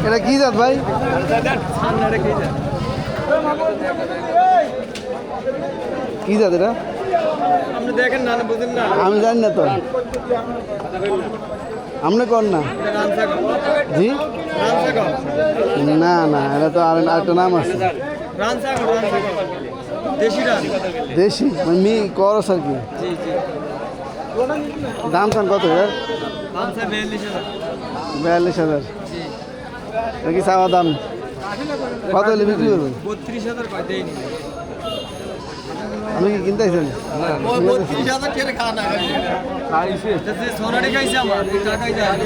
এটা কি জাত ভাই? কি জাত এটা? আপনি দেখেন না, বুঝেন না। আমি জানি না তো, আপনি কর না। জি না না, এটা তো আর একটা নাম আছে, দেশি মানে মি করস আর কি। দাম চান কত এর? 42,000। এটা কি চাওয়া দাম? কত হলে বিক্রি করবেন? 32,000 কয় দেয়নি। আমি কি কিনতে আইছেন? 32,000 টাকা খাওয়া না সোনারি খাইছে আমার টাকাই যায়।